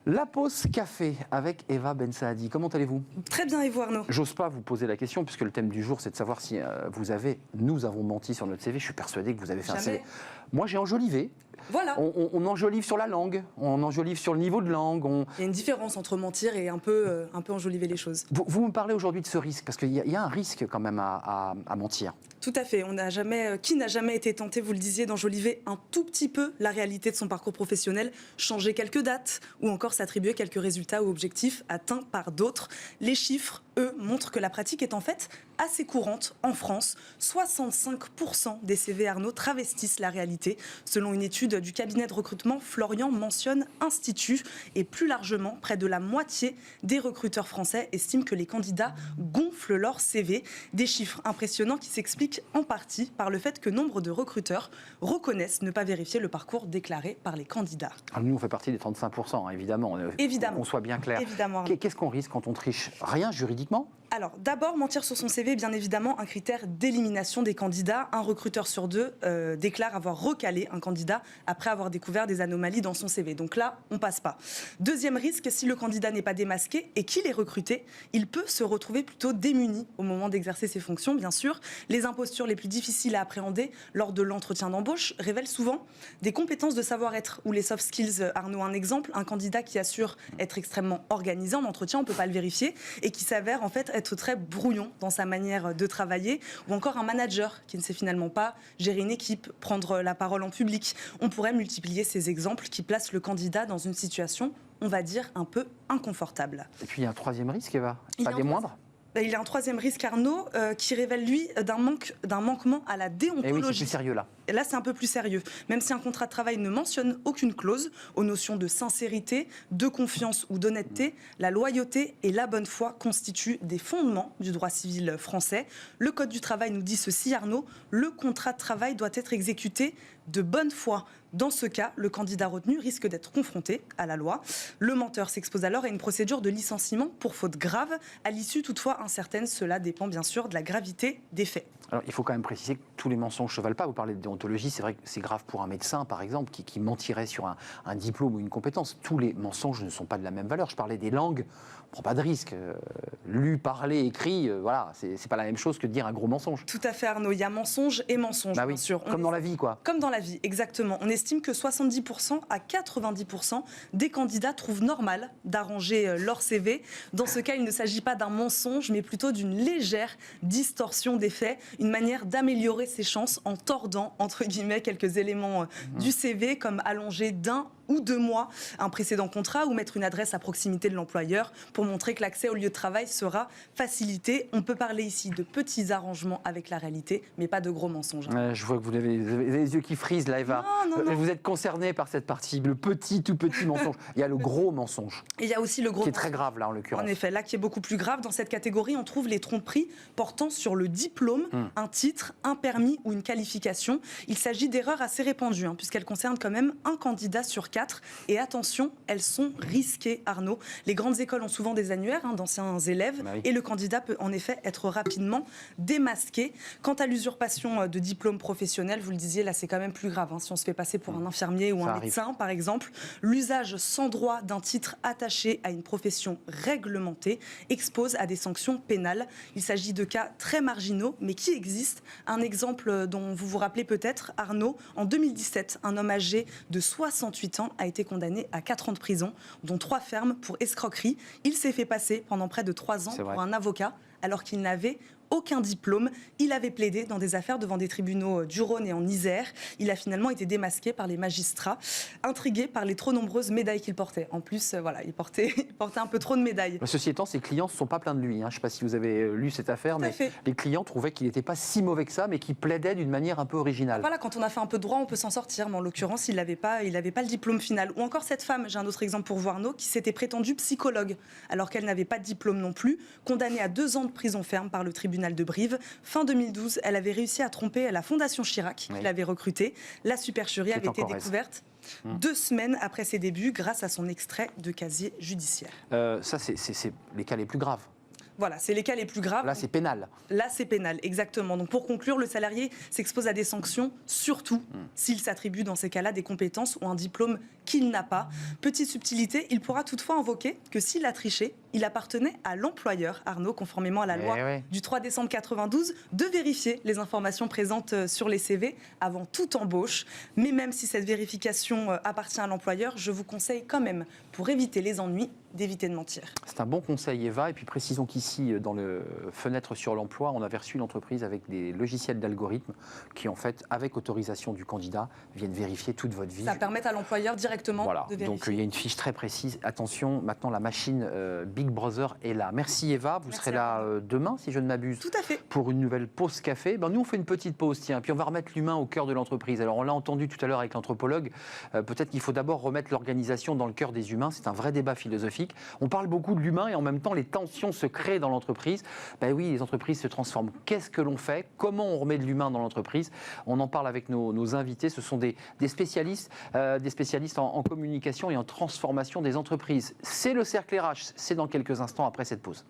La pause café avec Eva Ben Saadi. Comment allez-vous? Très bien, et vous, Arnaud? J'ose pas vous poser la question puisque le thème du jour c'est de savoir si nous avons menti sur notre CV. Je suis persuadé que vous avez fait un CV. Moi j'ai enjolivé. Voilà. On enjolive sur la langue, on enjolive sur le niveau de langue. Il y a une différence entre mentir et un peu enjoliver les choses. Vous me parlez aujourd'hui de ce risque, parce qu'il y a un risque quand même à mentir. Tout à fait. Qui n'a jamais été tenté, vous le disiez, d'enjoliver un tout petit peu la réalité de son parcours professionnel, changer quelques dates ou encore s'attribuer quelques résultats ou objectifs atteints par d'autres. Les chiffres, eux, montrent que la pratique est en fait assez courante en France. 65% des CV, Arnaud, travestissent la réalité, selon une étude du cabinet de recrutement Florian Mentionne Institut. Et plus largement, près de la moitié des recruteurs français estiment que les candidats gonflent leur CV. Des chiffres impressionnants qui s'expliquent en partie par le fait que nombre de recruteurs reconnaissent ne pas vérifier le parcours déclaré par les candidats. Alors nous, on fait partie des 35%, hein, évidemment. Évidemment. Qu'on soit bien clair. Évidemment. Qu'est-ce qu'on risque quand on triche? Rien juridiquement? Alors, d'abord, mentir sur son CV est bien évidemment un critère d'élimination des candidats. Un recruteur sur deux déclare avoir recalé un candidat après avoir découvert des anomalies dans son CV. Donc là, on passe pas. Deuxième risque, si le candidat n'est pas démasqué et qu'il est recruté, il peut se retrouver plutôt démuni au moment d'exercer ses fonctions, bien sûr. Les impostures les plus difficiles à appréhender lors de l'entretien d'embauche révèlent souvent des compétences de savoir-être ou les soft skills. Arnaud, un exemple, un candidat qui assure être extrêmement organisé en entretien, on ne peut pas le vérifier, et qui s'avère en fait être très brouillon dans sa manière de travailler, ou encore un manager qui ne sait finalement pas gérer une équipe, prendre la parole en public. On pourrait multiplier ces exemples qui placent le candidat dans une situation, on va dire, un peu inconfortable. Et puis il y a un troisième risque, Eva, pas des moindres. Il y a un troisième risque, Arnaud, qui révèle, lui, d'un manquement à la déontologie. Et oui, c'est plus sérieux, là. Et là, c'est un peu plus sérieux. Même si un contrat de travail ne mentionne aucune clause aux notions de sincérité, de confiance ou d'honnêteté, la loyauté et la bonne foi constituent des fondements du droit civil français. Le Code du travail nous dit ceci, Arnaud, le contrat de travail doit être exécuté de bonne foi. Dans ce cas, le candidat retenu risque d'être confronté à la loi. Le menteur s'expose alors à une procédure de licenciement pour faute grave. À l'issue, toutefois incertaine, cela dépend bien sûr de la gravité des faits. Alors, il faut quand même préciser que tous les mensonges ne se valent pas. Vous parlez de déontologie, c'est vrai que c'est grave pour un médecin, par exemple, qui mentirait sur un diplôme ou une compétence. Tous les mensonges ne sont pas de la même valeur. Je parlais des langues, on ne prend pas de risque. Lu, parlé, écrit, voilà, c'est pas la même chose que de dire un gros mensonge. Tout à fait, Arnaud. Il y a mensonge et mensonge, bah oui, bien sûr. Comme dans la vie, quoi. Comme dans la vie, exactement. On estime que 70% à 90% des candidats trouvent normal d'arranger leur CV. Dans ce cas, il ne s'agit pas d'un mensonge, mais plutôt d'une légère distorsion des faits, une manière d'améliorer ses chances en tordant, entre guillemets, quelques éléments du CV, comme allonger d'un ou 2 mois un précédent contrat ou mettre une adresse à proximité de l'employeur pour montrer que l'accès au lieu de travail sera facilité. On peut parler ici de petits arrangements avec la réalité, mais pas de gros mensonges. Je vois que vous avez les yeux qui frisent, là, Eva. Non. Vous êtes concerné par cette partie, le tout petit mensonge. Il y a le gros mensonge. Et il y a aussi le gros qui est très grave, là, en l'occurrence. En effet, là, qui est beaucoup plus grave. Dans cette catégorie, on trouve les tromperies portant sur le diplôme, un titre, un permis ou une qualification. Il s'agit d'erreurs assez répandues, puisqu'elles concernent quand même un candidat sur 4. Et attention, elles sont risquées, Arnaud. Les grandes écoles ont souvent des annuaires d'anciens élèves, et le candidat peut en effet être rapidement démasqué. Quant à l'usurpation de diplômes professionnels, vous le disiez, là c'est quand même plus grave. Si on se fait passer pour un infirmier ou un médecin, par exemple, l'usage sans droit d'un titre attaché à une profession réglementée expose à des sanctions pénales. Il s'agit de cas très marginaux, mais qui existent. Un exemple dont vous vous rappelez peut-être, Arnaud, en 2017, un homme âgé de 68 ans a été condamné à 4 ans de prison, dont 3 fermes pour escroquerie. Il s'est fait passer pendant près de 3 ans pour un avocat, alors qu'il n'avait aucun diplôme. Il avait plaidé dans des affaires devant des tribunaux du Rhône et en Isère. Il a finalement été démasqué par les magistrats, intrigués par les trop nombreuses médailles qu'il portait. En plus, il portait un peu trop de médailles. Ceci étant, ses clients ne se sont pas plaints de lui. Je ne sais pas si vous avez lu cette affaire, mais les clients trouvaient qu'il n'était pas si mauvais que ça, mais qu'il plaidait d'une manière un peu originale. Voilà, quand on a fait un peu de droit, on peut s'en sortir. Mais en l'occurrence, il n'avait pas le diplôme final. Ou encore cette femme, j'ai un autre exemple pour vous, Arnaud, qui s'était prétendue psychologue, alors qu'elle n'avait pas de diplôme non plus, condamnée à 2 ans de prison ferme par le tribunal de Brive. Fin 2012, elle avait réussi à tromper la Fondation Chirac, qui l'avait recrutée. La supercherie avait été découverte 2 semaines après ses débuts, grâce à son extrait de casier judiciaire. Ça, c'est les cas les plus graves. Voilà, c'est les cas les plus graves. Là, c'est pénal. Là, c'est pénal, exactement. Donc, pour conclure, le salarié s'expose à des sanctions, surtout s'il s'attribue dans ces cas-là des compétences ou un diplôme qu'il n'a pas. Petite subtilité, il pourra toutefois invoquer que s'il a triché, il appartenait à l'employeur, Arnaud, conformément à la loi du 3 décembre 92, de vérifier les informations présentes sur les CV avant toute embauche. Mais même si cette vérification appartient à l'employeur, je vous conseille quand même, pour éviter les ennuis, d'éviter de mentir. C'est un bon conseil, Eva. Et puis précisons qu'ici, dans le fenêtre sur l'emploi, on avait reçu une entreprise avec des logiciels d'algorithmes qui, en fait, avec autorisation du candidat, viennent vérifier toute votre vie. Ça permet à l'employeur directement de vérifier. Donc il y a une fiche très précise. Attention, maintenant la machine Big Brother est là. Merci Eva. Vous serez là demain, si je ne m'abuse. Tout à fait. Pour une nouvelle pause café. Nous, on fait une petite pause, tiens. Puis on va remettre l'humain au cœur de l'entreprise. Alors on l'a entendu tout à l'heure avec l'anthropologue. Peut-être qu'il faut d'abord remettre l'organisation dans le cœur des humains. C'est un vrai débat philosophique. On parle beaucoup de l'humain et en même temps les tensions se créent dans l'entreprise. Oui, les entreprises se transforment. Qu'est-ce que l'on fait? Comment on remet de l'humain dans l'entreprise? On en parle avec nos invités. Ce sont des spécialistes en communication et en transformation des entreprises. C'est le cercle RH. C'est dans quelques instants après cette pause.